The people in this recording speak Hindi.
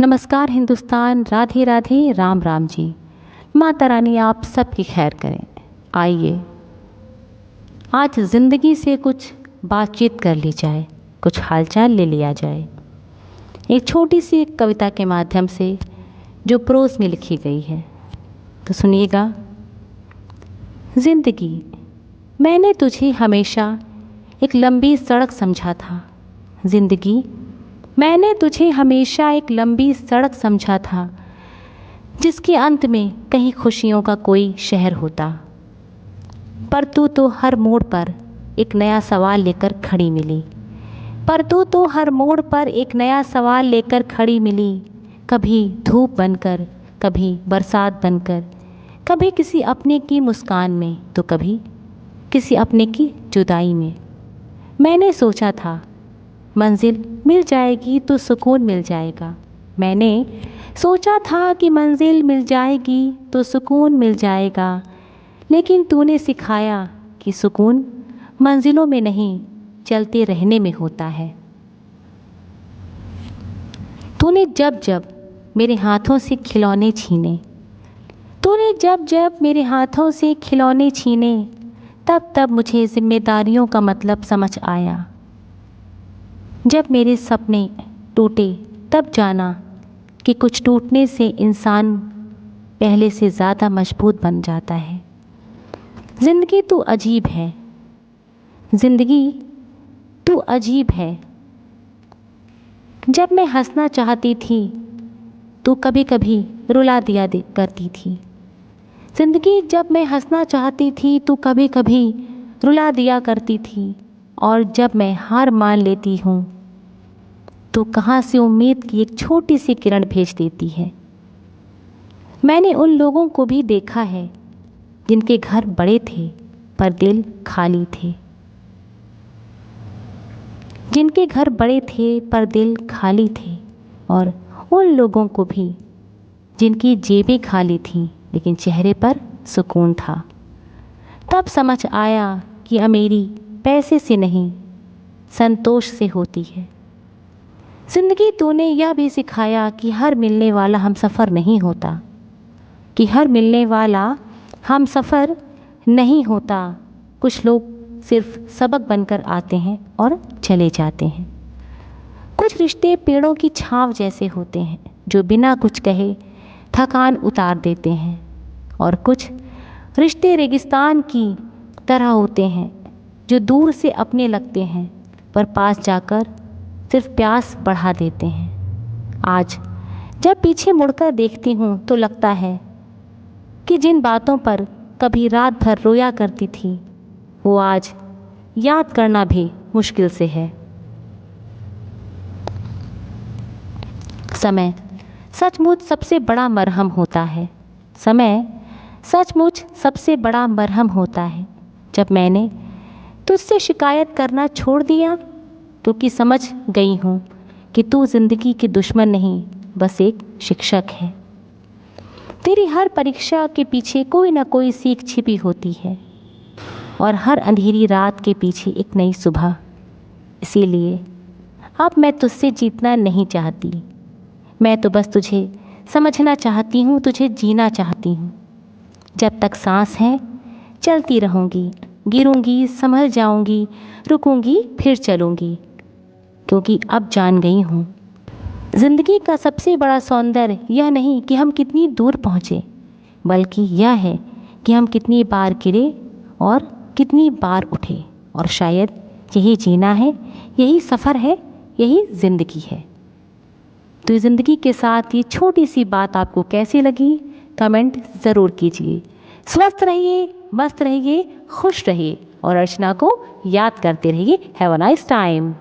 नमस्कार हिंदुस्तान, राधे राधे, राम राम जी। माता रानी आप सबकी खैर करें। आइए आज ज़िंदगी से कुछ बातचीत कर ली जाए, कुछ हालचाल ले लिया जाए। एक छोटी सी कविता के माध्यम से जो प्रोज़ में लिखी गई है, तो सुनिएगा। ज़िंदगी, मैंने तुझे हमेशा एक लंबी सड़क समझा था। ज़िंदगी, मैंने तुझे हमेशा एक लंबी सड़क समझा था, जिसके अंत में कहीं खुशियों का कोई शहर होता। पर तू तो हर मोड़ पर एक नया सवाल लेकर खड़ी मिली। पर तू तो हर मोड़ पर एक नया सवाल लेकर खड़ी मिली। कभी धूप बनकर, कभी बरसात बनकर, कभी किसी अपने की मुस्कान में, तो कभी किसी अपने की जुदाई में। मैंने सोचा था मंजिल मिल जाएगी तो सुकून मिल जाएगा। मैंने सोचा था कि मंजिल मिल जाएगी तो सुकून मिल जाएगा, लेकिन तूने सिखाया कि सुकून मंजिलों में नहीं, चलते रहने में होता है। तूने जब जब मेरे हाथों से खिलौने छीने, तूने जब जब मेरे हाथों से खिलौने छीने, तब तब मुझे जिम्मेदारियों का मतलब समझ आया। जब मेरे सपने टूटे, तब जाना कि कुछ टूटने से इंसान पहले से ज़्यादा मजबूत बन जाता है। ज़िंदगी तू अजीब है, ज़िंदगी तू अजीब है। जब मैं हंसना चाहती थी, तू कभी कभी रुला दिया करती थी। ज़िंदगी, जब मैं हंसना चाहती थी, तू कभी कभी रुला दिया करती थी। और जब मैं हार मान लेती हूँ, तो कहाँ से उम्मीद की एक छोटी सी किरण भेज देती है। मैंने उन लोगों को भी देखा है जिनके घर बड़े थे पर दिल खाली थे। जिनके घर बड़े थे पर दिल खाली थे। और उन लोगों को भी जिनकी जेबें खाली थीं, लेकिन चेहरे पर सुकून था। तब समझ आया कि अमीरी पैसे से नहीं, संतोष से होती है। ज़िंदगी, तूने यह भी सिखाया कि हर मिलने वाला हम सफ़र नहीं होता, कि हर मिलने वाला हम सफ़र नहीं होता। कुछ लोग सिर्फ सबक बनकर आते हैं और चले जाते हैं। कुछ रिश्ते पेड़ों की छांव जैसे होते हैं, जो बिना कुछ कहे थकान उतार देते हैं। और कुछ रिश्ते रेगिस्तान की तरह होते हैं, जो दूर से अपने लगते हैं पर पास जाकर सिर्फ प्यास बढ़ा देते हैं। आज जब पीछे मुड़कर देखती हूँ, तो लगता है कि जिन बातों पर कभी रात भर रोया करती थी, वो आज याद करना भी मुश्किल से है। समय सचमुच सबसे बड़ा मरहम होता है। समय सचमुच सबसे बड़ा मरहम होता है। जब मैंने तुझसे शिकायत करना छोड़ दिया, क्योंकि समझ गई हूँ कि तू ज़िंदगी की दुश्मन नहीं, बस एक शिक्षक है। तेरी हर परीक्षा के पीछे कोई ना कोई सीख छिपी होती है, और हर अंधेरी रात के पीछे एक नई सुबह। इसीलिए अब मैं तुझसे जीतना नहीं चाहती, मैं तो बस तुझे समझना चाहती हूँ, तुझे जीना चाहती हूँ। जब तक सांस है चलती रहूँगी, गिरूँगी संभल जाऊँगी, रुकूँगी फिर चलूँगी, क्योंकि अब जान गई हूँ ज़िंदगी का सबसे बड़ा सौंदर्य यह नहीं कि हम कितनी दूर पहुँचे, बल्कि यह है कि हम कितनी बार गिरे और कितनी बार उठे। और शायद यही जीना है, यही सफ़र है, यही ज़िंदगी है। तो ज़िंदगी के साथ ये छोटी सी बात आपको कैसी लगी, कमेंट ज़रूर कीजिए। स्वस्थ रहिए, मस्त रहिए, खुश रहिए और अर्चना को याद करते रहिए। Have a nice time.